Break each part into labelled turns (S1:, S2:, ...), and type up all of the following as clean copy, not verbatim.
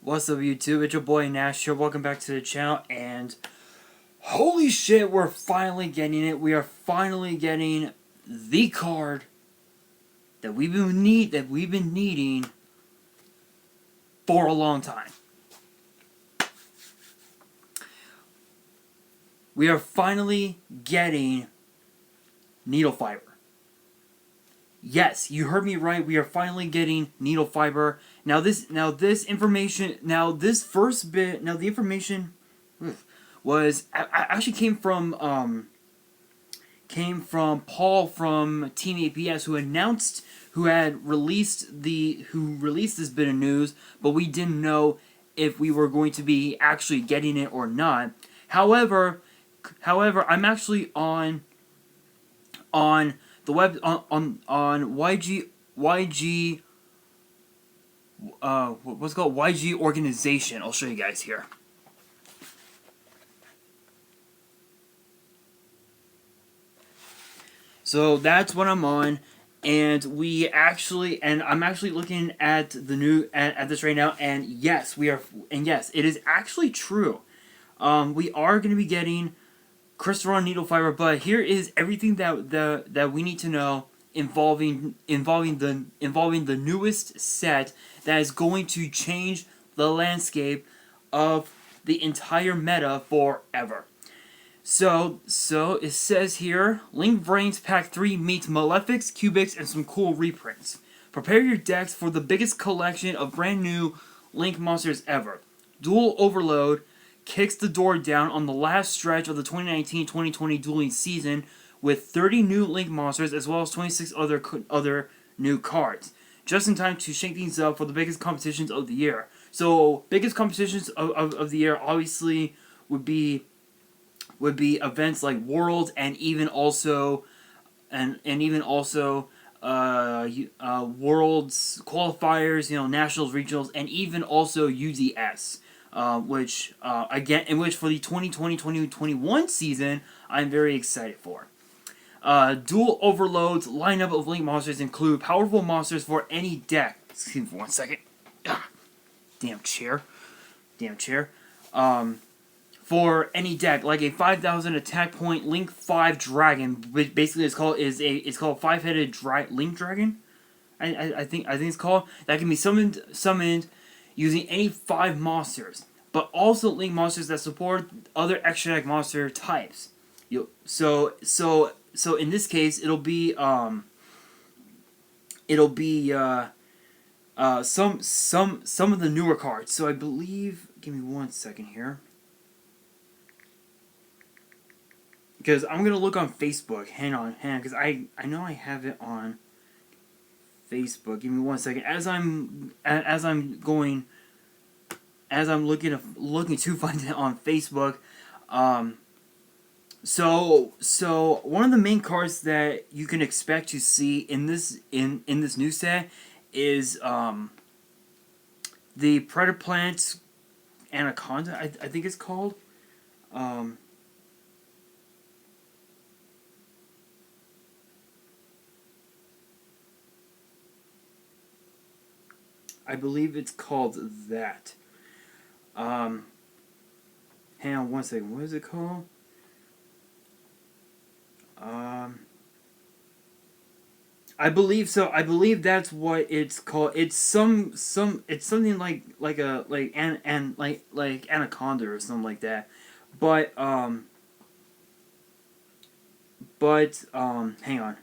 S1: What's up, YouTube? It's your boy Nash here. Welcome back to the channel, and holy shit, we're finally getting it. We are finally getting the card that we've been needing for a long time. We are finally getting Needlefiber. Yes, you heard me right. We are finally getting Needlefiber. The information was actually came from Paul from Team APS, who released this bit of news, but we didn't know if we were going to be actually getting it or not. However, I'm actually on the web on YG what's it called, YG organization. I'll show you guys here. So that's what I'm on, and I'm actually looking at at this right now, and yes, it is actually true. We are going to be getting Crystal Needlefiber, but here is everything that we need to know involving the newest set that is going to change the landscape of the entire meta forever. So it says here, Link Brains Pack 3 meets Malefics, Cubics, and some cool reprints. Prepare your decks for the biggest collection of brand new Link monsters ever. Duel Overload kicks the door down on the last stretch of the 2019-2020 Dueling season with 30 new Link monsters as well as 26 other new cards, just in time to shake things up for the biggest competitions of the year. So biggest competitions of the year obviously would be events like Worlds and even also Worlds qualifiers, nationals, regionals, and even also UDS. Which for the 2020-2021 season, I'm very excited for. Duel Overload's lineup of Link monsters include powerful monsters for any deck. Excuse me for 1 second. Damn chair. For any deck, like a 5,000 attack point Link 5 Dragon, which basically it's called 5-headed Link Dragon. I think it's called, that can be summoned using any 5 monsters, but also Link monsters that support other extra deck monster types. So in this case, it'll be some of the newer cards. So I believe, give me 1 second here, because I'm gonna look on Facebook. Hang on, because I know I have it on Facebook. Give me 1 second. As I'm looking to find it on Facebook. So one of the main cards that you can expect to see in this new set is the Predator Plant Anaconda. I think it's called. I believe it's called that. Hang on 1 second. What is it called? I believe so. I believe that's what it's called. It's something like Anaconda or something like that. But hang on.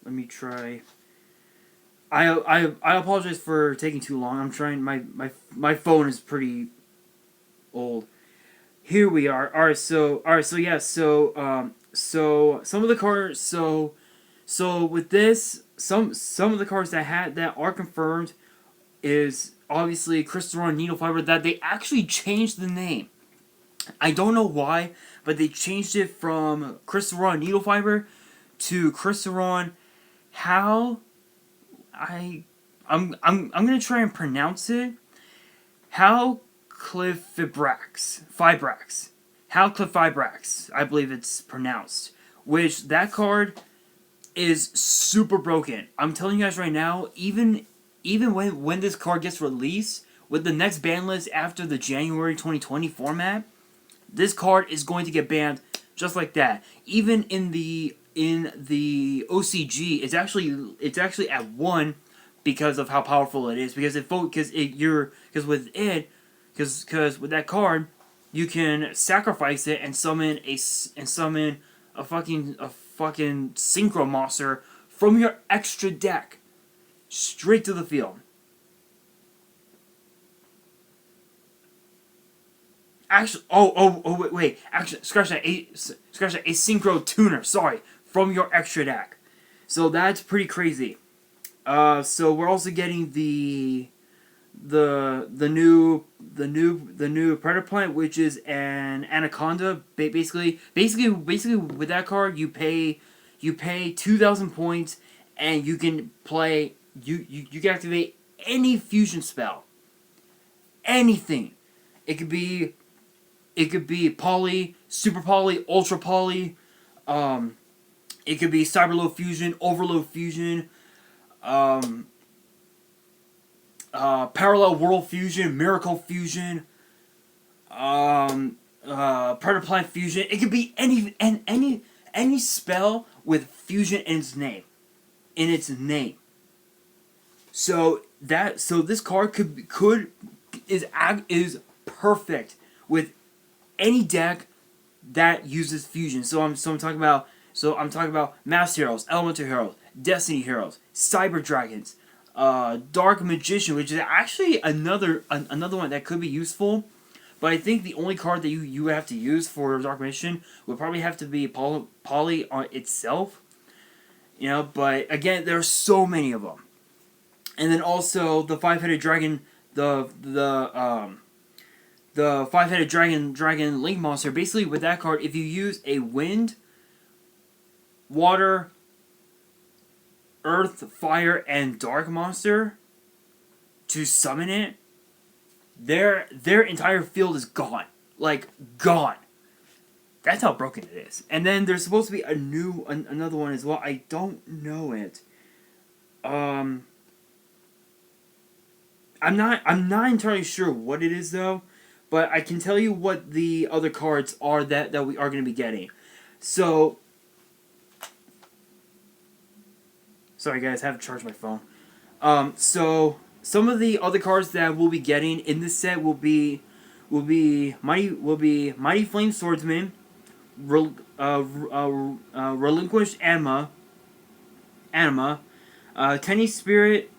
S1: Let me try. I apologize for taking too long. I'm trying. My phone is pretty old. Here we are. All right. So yeah. So some of the cards. So with this, some of the cards that are confirmed is obviously Crystal Needlefiber. That they actually changed the name. I don't know why, but they changed it from Crystal Needlefiber to Crystal How. I'm gonna try and pronounce it. Fibrax. I believe it's pronounced. Which that card is super broken. I'm telling you guys right now, even even when this card gets released with the next ban list after the January 2020 format, this card is going to get banned just like that. Even in the OCG, it's actually at 1 because of how powerful it is. Because with that card, you can sacrifice it and summon a fucking synchro monster from your extra deck straight to the field. Actually, wait. Actually, scratch that. A synchro tuner. Sorry, from your extra deck. So that's pretty crazy. So we're also getting the new Predator Plant, which is an Anaconda. Basically with that card, you pay 2,000 points, and you can play. You can activate any fusion spell. Anything. It could be Poly, Super Poly, Ultra Poly. It could be Cyberload Fusion, Overload Fusion, Parallel World Fusion, Miracle Fusion, Predator Plant Fusion. It could be any spell with fusion in its name. So this card is perfect with any deck that uses fusion. So I'm talking about Mass Heroes, Elemental Heroes, Destiny Heroes, Cyber Dragons, Dark Magician, which is actually another one that could be useful. But I think the only card that you would have to use for Dark Magician would probably have to be Poly on itself. But again, there are so many of them. And then also the 5-headed dragon, the 5-headed dragon link monster. Basically, with that card, if you use a wind, water, earth, fire, and dark monster to summon it, their entire field is gone. Like, gone. That's how broken it is. And then there's supposed to be another one as well. I don't know it. I'm not entirely sure what it is though, but I can tell you what the other cards are that we are going to be getting. So, sorry guys, I have to charge my phone. So some of the other cards that we'll be getting in this set will be Mighty Flame Swordsman, Relinquished Anima, Tenny Spirit,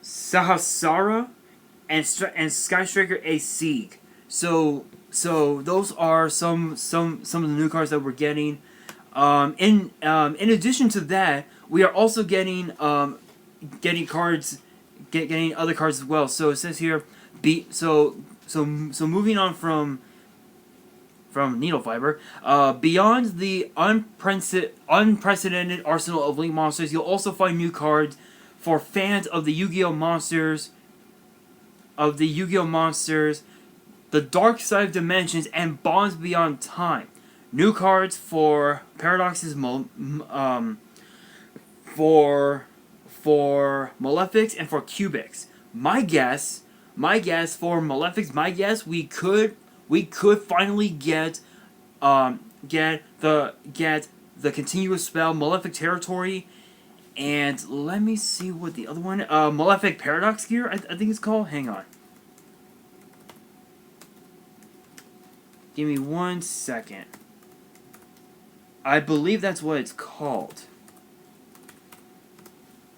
S1: Sahasrara, and Sky Striker A Sieg. So those are some of the new cards that we're getting. In addition to that, we are also getting other cards as well. So it says here, moving on from Needlefiber, beyond the unprecedented arsenal of Link monsters, you'll also find new cards for fans of the YuGiOh monsters, the Dark Side of Dimensions, and Bonds Beyond Time. New cards for Paradox's for Malefics and for Cubics. My guess for Malefics, we could finally get the continuous spell Malefic Territory. And let me see what the other one... Malefic Paradox Gear, I think it's called. Hang on. Give me 1 second. I believe that's what it's called.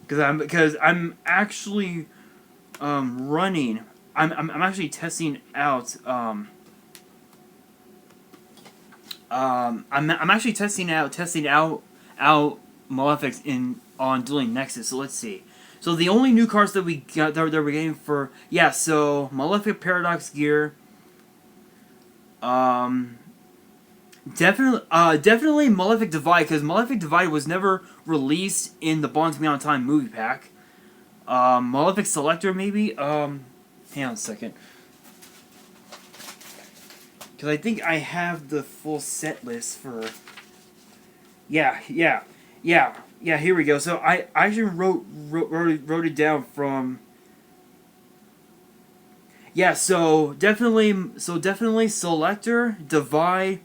S1: Because I'm actually running... I'm actually testing out... I'm actually testing out Malefics on Dueling Nexus. So let's see. So the only new cards that we got that we're getting for so Malefic Paradox Gear. Definitely Malefic Divide, because Malefic Divide was never released in the Bonds Beyond Time movie pack. Malefic Selector maybe. Hang on a second. Because I think I have the full set list for... Yeah. Yeah, here we go. So I actually wrote it down from. Yeah, so definitely selector, divide,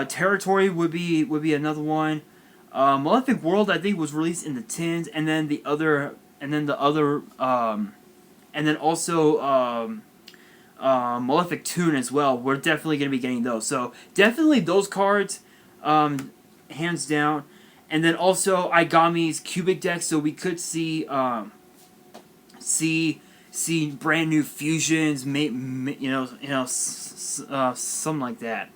S1: territory would be another one. Malefic World I think was released in the tens, and then the other and then also Malefic Tune as well. We're definitely gonna be getting those. So definitely those cards, hands down. And then also Igami's Cubic deck, so we could see brand new fusions, something like that.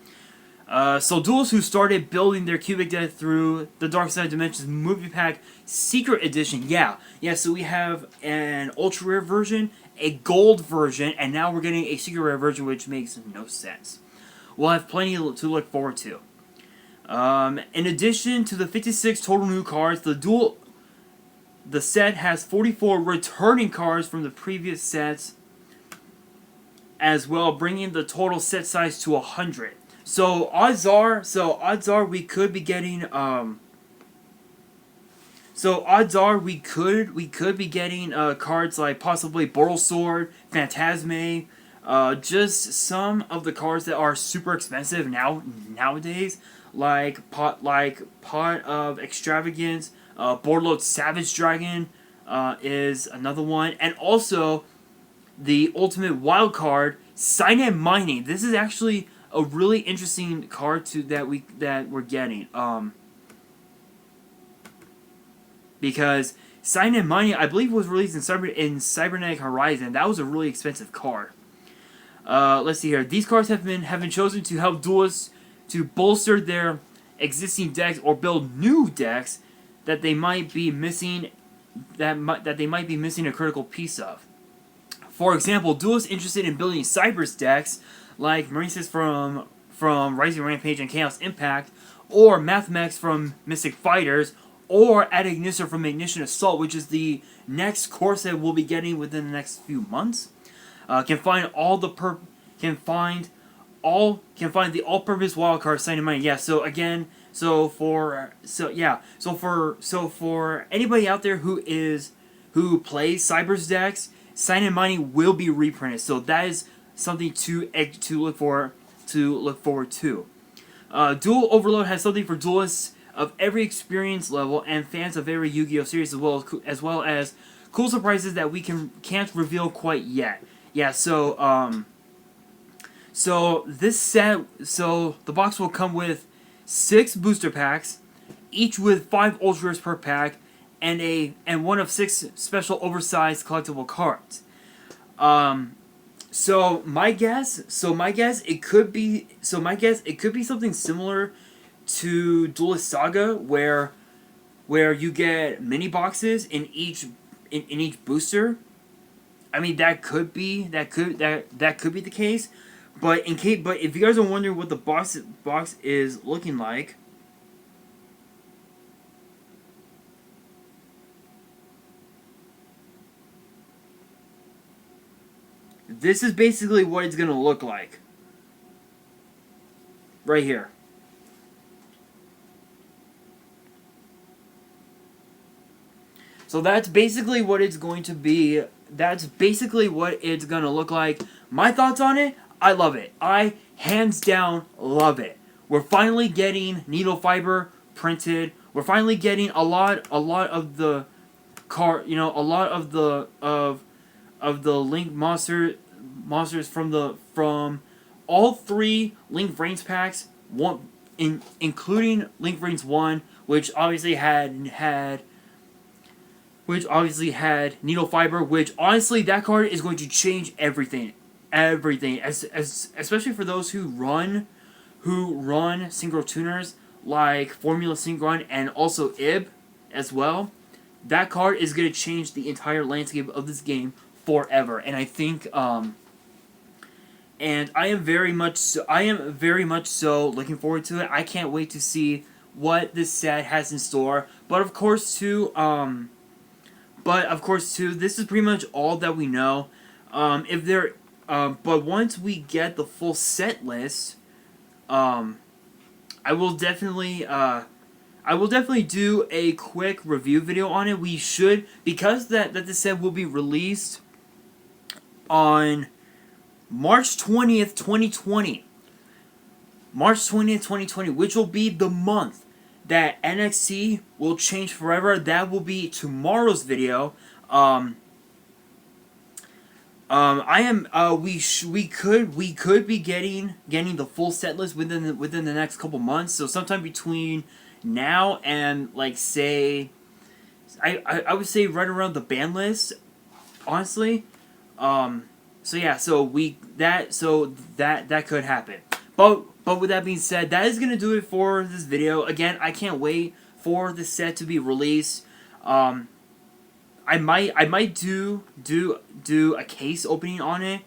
S1: So duels who started building their cubic deck through the Dark Side of Dimensions movie pack secret edition. Yeah. So we have an ultra rare version, a gold version, and now we're getting a secret rare version, which makes no sense. We'll have plenty to look forward to. In addition to the 56 total new cards, the set has 44 returning cards from the previous sets as well, bringing the total set size to 100. So odds are we could be getting cards like possibly Boral Sword, Phantasme, just some of the cards that are super expensive nowadays, like Pot of Extravagance, Borderlord Savage Dragon is another one, and also the ultimate wild card, Cyanide Mining. This is actually a really interesting card that we're getting. Because Cyanide Mining, I believe, was released in Cybernetic Horizon. That was a really expensive card. Let's see here. These cards have been chosen to help duelists to bolster their existing decks or build new decks that they might be missing a critical piece of. For example, duelists interested in building Cyber's decks, like Marinesis from Rising Rampage and Chaos Impact, or Mathmex from Mystic Fighters, or Ignition from Ignition Assault, which is the next core set we'll be getting within the next few months, can find the all-purpose wildcard Cyanide Mining. Yeah. So again, for anybody out there who plays Cyber's decks, Cyanide Mining will be reprinted. So that is something to look forward to. Duel Overload has something for duelists of every experience level and fans of every Yu-Gi-Oh series, as well as cool surprises that we can't reveal quite yet. Yeah, so this set, the box will come with 6 booster packs, each with 5 ultra rares per pack, and one of 6 special oversized collectible cards. So my guess it could be something similar to Duelist Saga, where you get mini boxes in each booster. I mean, that could be the case, but if you guys are wondering what the box is looking like, this is basically what it's gonna look like. Right here. So that's basically what it's going to be. That's basically what it's going to look like. My thoughts on it? I love it. I, hands down, love it. We're finally getting Needlefiber printed. We're finally getting a lot of the Link monsters from all 3 Link Vrains packs, including Link Vrains 1, which obviously had Needlefiber, which honestly, that card is going to change everything. Especially for those who run synchro tuners like Formula Synchron and also IB as well. That card is going to change the entire landscape of this game forever. And I think and I am very much so looking forward to it. I can't wait to see what this set has in store. But of course too, this is pretty much all that we know. But once we get the full set list, I will definitely I will definitely do a quick review video on it. We should, because that this set will be released on March 20th, 2020. March 20th, 2020, which will be the month that NXT will change forever. That will be tomorrow's video. We could be getting the full set list within the next couple months. So sometime between now and like say, I would say right around the ban list, honestly. So yeah, that could happen. But with that being said, that is gonna do it for this video. Again, I can't wait for the set to be released. I might do a case opening on it,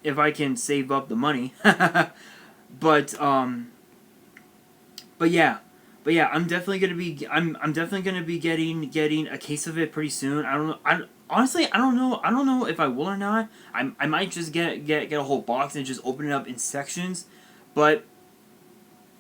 S1: if I can save up the money. but yeah, I'm definitely gonna be getting a case of it pretty soon. Honestly, I don't know if I will or not. I might just get a whole box and just open it up in sections, but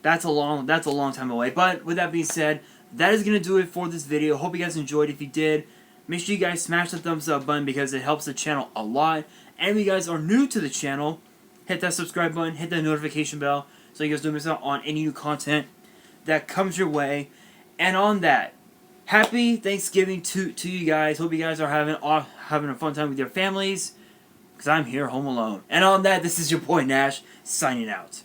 S1: that's a long time away. But with that being said, that is going to do it for this video. Hope you guys enjoyed. If you did, make sure you guys smash the thumbs up button because it helps the channel a lot. And if you guys are new to the channel, hit that subscribe button, hit that notification bell so you guys don't miss out on any new content that comes your way. And on that, happy Thanksgiving to you guys. Hope you guys are having a fun time with your families because I'm here home alone. And on that, this is your boy Nash signing out.